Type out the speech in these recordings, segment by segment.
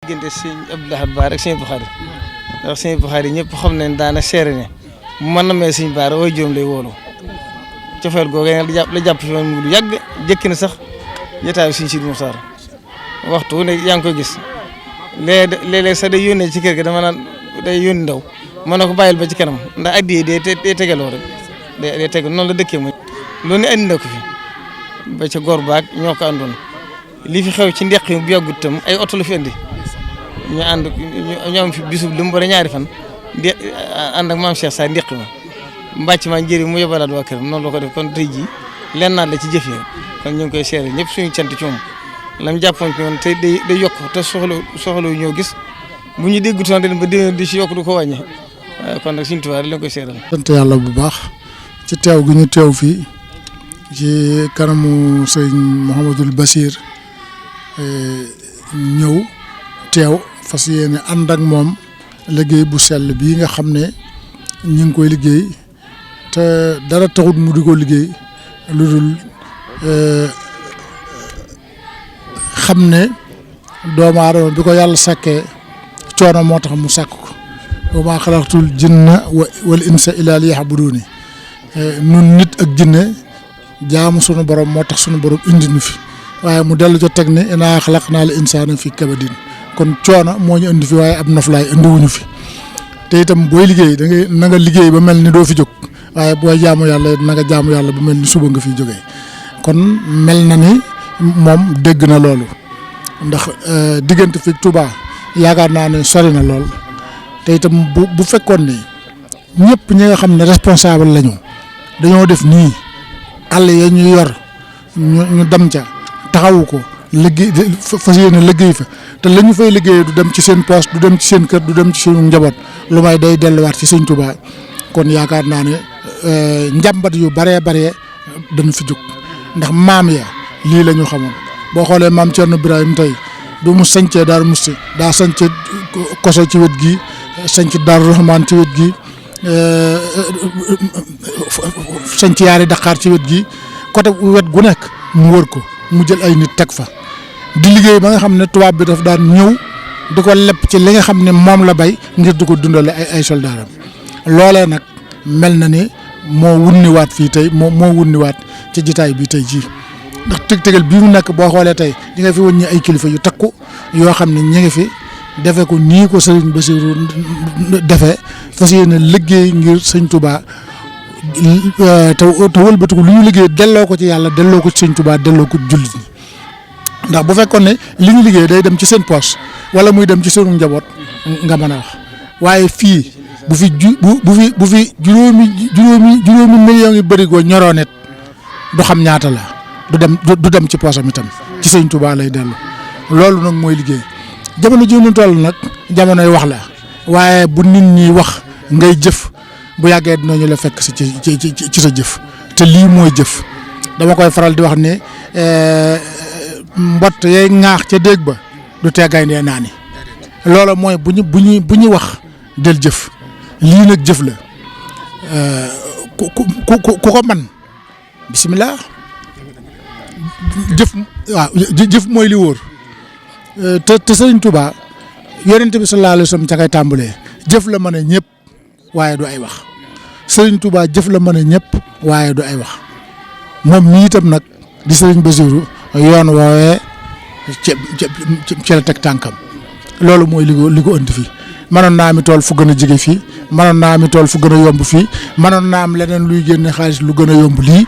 diggante sëñ Abdou Lahad Bara ak sëñ Bukhari ndax sëñ Bukhari ñëpp xam nañ daana seere ne bu mën na mee sëñ Bara way joom lay wóolu cofeel googu la jàpp fi man mu lu yàgg jëkki na sax jotaayu sëñ Sidi Muxtaar waxtu ne yaa ngi koy gis léeg-léeg sax day yónnee ci kër ga dama naan day yónni ndaw mën na ko bàyyil ba ci kanam ndax addi day tegaloo rek day tegal noonu la dëkkee mooy loolu ne andi na ko fi ba ca góor baag ñoo ko àndoon li fi xew ci ndeq mi bu yàggut tam ay oto la fi andi ñu ànd ñu am fi bisub lu mu bëri ñaari fan di ànd ak maam Cheikh Sa ndeq ma mbàcc maa njëriñ mu yóbbalaat waa këram noonu la ko def kon tey jii lenn naat la ci jëf yi kon ñu ngi koy seere ñëpp suñu cant ci moom lam jàppoon ci woon te day yokk te soxla ñoo gis bu ñu déggutoon den ba di si yokk du ko wàññi kon nag suñu tubaab lañ koy seeral. sant yàlla bu baax ci teew gi ñu teew fii ci kanamu sëñ Mouhamadul Bachir ñëw teew fas yéene ànd ak moom liggéey bu sell bii nga xam ne ñu ngi koy liggéey te dara taxut mu di ko liggéey lu dul xam ne doomu aadama bi ko yàlla sàkkee coono moo tax mu sàkk ko wa maa xalaqtul jinna wal insa illaa liya'buduuni nun nit ak jinne jaamu sunu borom moo tax sunu borom indi nu fi waaye mu dellu ca teg ne innaa xalaqnaal insaana fi kabadin kon coono moo ñu indi fi waaye ab noflaay indiwuñu fi te itam booy liggéey da ngay na nga liggéey ba mel ni doo fi jóg waaye booy jaamu yàlla na nga jaamu yàlla ba mel ni suba nga fi jógee kon mel na ni moom dégg na loolu ndax diggante fi Touba yaakaar naa ne sori na lool te itam bu fekkoon ne ñëpp ñi nga xam ne responsable lañu dañoo def nii àll ya ñu yor ñu dem ca taxawu ko liggéey fas yéene liggéey fa te la ñu fay liggéey du dem ci seen poste du dem ci seen kër du dem ci seen njaboot lu may day delluwaat ci Sëñ Touba kon yaakaar naa ne njàmbat yu baree baree dañu fi jóg ndax maam ya lii la ñu xamoon boo xoolee maam Thierno Birahim tey bi mu sañcee Daaru Musti daa sañce Koso ci wet gi sañc Daaru Rahman ci wet gi sañc yaari Dakar ci wet gi côté wet gu nekk mu wër ko mu jël ay nit teg fa di liggéey ba nga xam ne tubaab bi daf daan ñëw di ko lepp ci li nga xam ne moom la bay ngir di ko dundale ay soldaaram loolee nag mel na ni moo wunniwaat fii tey moo wunniwaat ci jitaay bi tey jii ndax tëg-tëgal bii mu nekk boo xoolee tey di nga fi wëññi ay kilifa yu takku yoo xam ne ñu ngi fi defe ko nii ko Serigne Bassirou defee fas yéene liggéey ngir Sëñ Touba te wëlbatiku lu ñu liggéey delloo ko ci yàlla delloo ko ci Sëñ Touba delloo ko jullit ñi ndax bu fekkoon ne li ñu liggéey day dem ci seen poche wala muy dem ci seenu njaboot nga mën a wax waaye fii bu fi juróomi millions yi bërigo ñoroo net du xam ñaata la du dem ci poosam itam ci Sëñ Touba lay dellu loolu nag mooy liggéey jamono ji ñu toll nag jamonoy wax la waaye bu nit ñi wax ngay jëf bu yàggee dinañu la fekk si ci sa jëf te lii mooy jëf dama koy faral di wax ne mbott yay ŋaax ca déeg ba du tee gayndee naa ni loolu mooy bu ñu wax del jëf lii nag jëf la ku ko man bisimilah jëf mooy li wóor te Sëriñ Touba yonent bi sallallahu alayhi wa sallam ca kay tàmbalee jëf la mën a ñëpp waaye du ay wax Sëriñ Touba jëf la mën a ñëpp waaye du ay wax moom mii itam nag di Sëriñ Bassirou yoon woowee ci la teg tànkam loolu mooy li ko indi fii mënoon naa ami tool fu gën a jege fii mënoon naa ami tool fu gën a yomb fii mënoon naa am leneen luy génne xaalis lu gën a yomb lii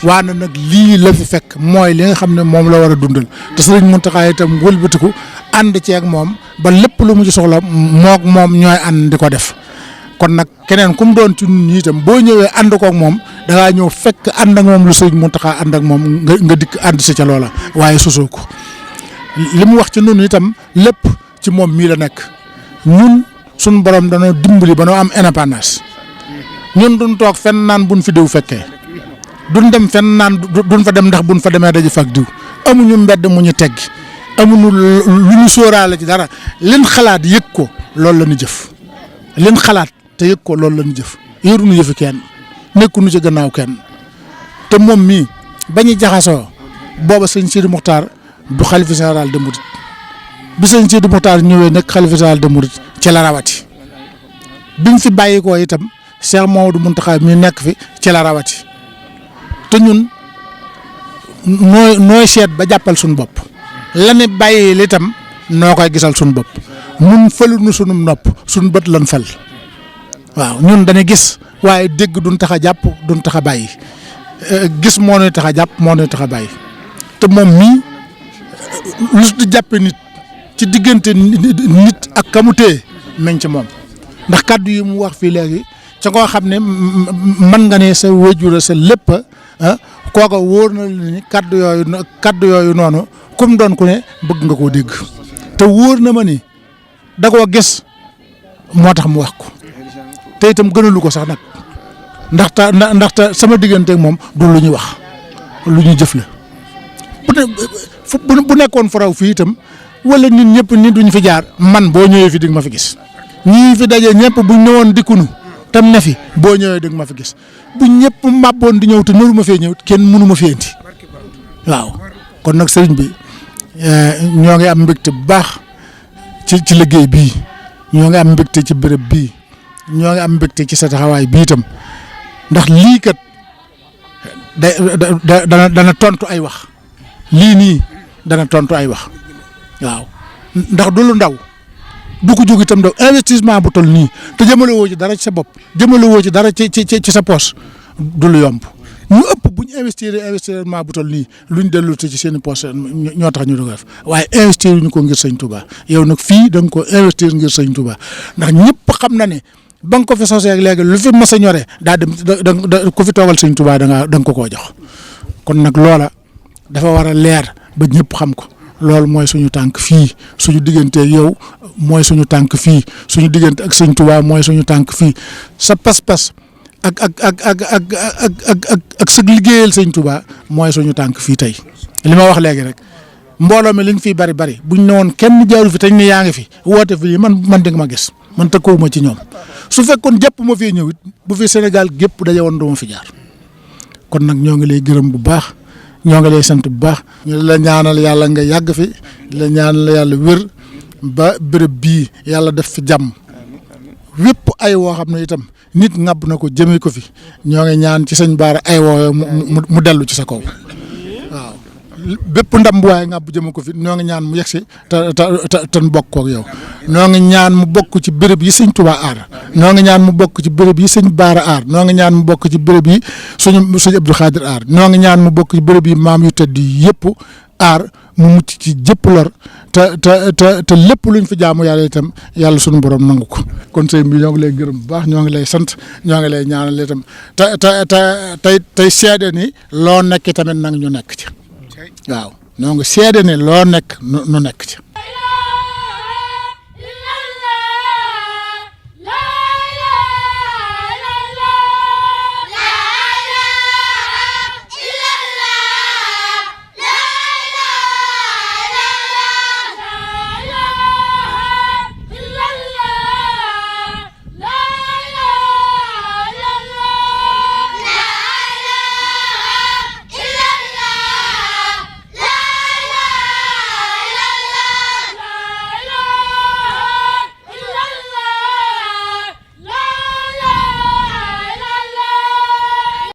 waane nag lii la fi fekk mooy li nga xam ne moom la war a dundal te Sëriñ Mountakha itam wëlbatiku ànd ci ak moom ba lépp lu mu ci soxla moom ñooy ànd di ko def kon nag keneen ku mu doon ci ñun ñi itam boo ñëwee ànd koog moom da ngaa ñëw fekk ànd ak moom lu Sëriñ Mountakha ànd ak moom nga dikk ànd si ca loola waaye sosoo ko li mu wax ci noonu itam lépp ci moom mii la nekk ñun suñu borom danoo dimbali ba noo am indépendance ñun duñ toog fenn naan buñ fi diw fekkee duñ dem fenn naan duñ fa dem ndax buñ fa demee daje fa ak diw amuñu mbedd mu ñu teggi amuñu lu ñu sóoraale ci dara leen xalaat yëg ko loolu la ñu jëf leen xalaat te yëg ko loolu la ñu jëf yëruñu yëfi kenn nekkuñu ci gannaaw kenn te moom mii ba ñu jaxasoo booba sëñ Sidi Muxtaar du xalifa général de Mouride bi sëñ Sidi Muxtaar ñëwee nekk xalifa général des mourides ci la rawati bi mu fi bàyyi ko itam Cheikh Mamadou Mountakha mi nekk fi ci la rawati te ñun nooy seet ba jàppal suñu bopp la ne bàyyi itam noo koy gisal suñu bopp ñun fëlu nu sunum nopp suñu bët lan fal waaw ñun dañuy gis waaye dégg duñ tax a jàpp duñ tax a bàyyi gis moo ñuy tax a jàpp moo ñuy tax a bàyyi te moom mii lu di jàppe nit ci diggante nit ak kamutee meñ ci moom ndax kaddu yi mu wax fii léegi ca koo xam ne mën nga ne sa wéjura sa lépp kooka wóor na ni kaddu yooyu noonu comme doon ku ne bëgg nga koo dégg te wóor na ma ni da koo gis moo tax mu wax ko te itam gënalu ko sax nag ndaxte sama digganteeg moom du lu ñuy wax lu ñuy jëf la bu nekkoon faraw fii itam wala nit ñëpp nit duñ fi jaar man boo ñëwee fi dig ma fi gis ñii fi daje ñëpp buñ ñëwoon dikkunu tam ne fi boo ñëwee dig ma fi gis bu ñëpp màbboon di ñëw te noru ma fee ñëw kenn mënu ma fee indi waaw kon nag sëriñ bi ñoo ngi am mbégte bu baax ci liggéey bii ñoo ngi am mbégte ci béréb bii ñoo ngi am mbégte ci sa taxawaay bii itam ndax lii kat dana tontu ay wax lii nii dana tontu ay wax waaw ndax du lu ndaw du ko jóg itam ndaw investissement bu toll nii te jëmale woo ci dara ci sa bopp jëmale woo ci dara ci sa poche du lu yomb ñu ëpp bu ñu investissement bu toll nii luñ dellu ci seen i poche ñoo tax ñu doon def waaye investir ñu ko ngir sëñ Touba yow nag fii da nga ko investir ngir sëñ Touba ndax ñëpp xam na ne ba nga ko fi sosee ak léegi lu fi mas a ñoree daa dem da ku fi toogal sëñ Touba da nga ko koo jox kon nag loola dafa war a leer ba ñëpp xam ko. loolu mooy suñu tànk fii suñu diggante ak yow mooy suñu tànk fii suñu diggante ak sëñ Tuubaa mooy suñu tànk fii sa pas-pas ak sa liggéeyal sëñ Tuubaa mooy suñu tànk fii tey li ma wax léegi rek mbooloo mi li nga fiy bari buñ ne woon kenn jaaru fi tañ ne yaa ngi fi woote fii man di nga ma gis man tëkkuwuma ci ñoom su fekkoon jàpp ma fee ñëw it bu fi Sénégal gépp daje woon du ma fi jaar kon nag ñoo ngi lay gërëm bu baax. ñoo ngi lay sant bu baax ñu la ñaanal yàlla nga yàgg fi la ñaanal yàlla wér ba béréb bii yàlla def fi jàmm wépp ay woo xam ne itam nit ŋàbb na ko jëmee ko fi ñoo ngi ñaan ci sëñ Baara ay woo mu dellu ci sa kaw waaw bépp ndam bu waaye ŋàbb jëmee ko fi ñoo ngi ñaan mu yegsi te bokk koog yow ñoo ngi ñaan mu bokk ci béréb yi sëñ Tuubaa aar ñoo ngi ñaan mu bokk ci béréb yi sëñ Baara aar ñoo ngi ñaan mu bokk ci béréb yi sëñ Abdou Khadir aar ñoo ngi ñaan mu bokk ci béréb yi maam yu tëdd yëpp aar mu mucc ci jëpp lor te lépp luñ fi jaamu yàlla itam yàlla sunu borom nangu ko kon sëñ bi ñoo ngi lay gërëm bu baax ñoo ngi lay sant ñoo ngi lay ñaanal itam tey seede ni loo nekk tamit nag ñu nekk ci waaw ñoo ngi seede ni loo nekk nu nekk ci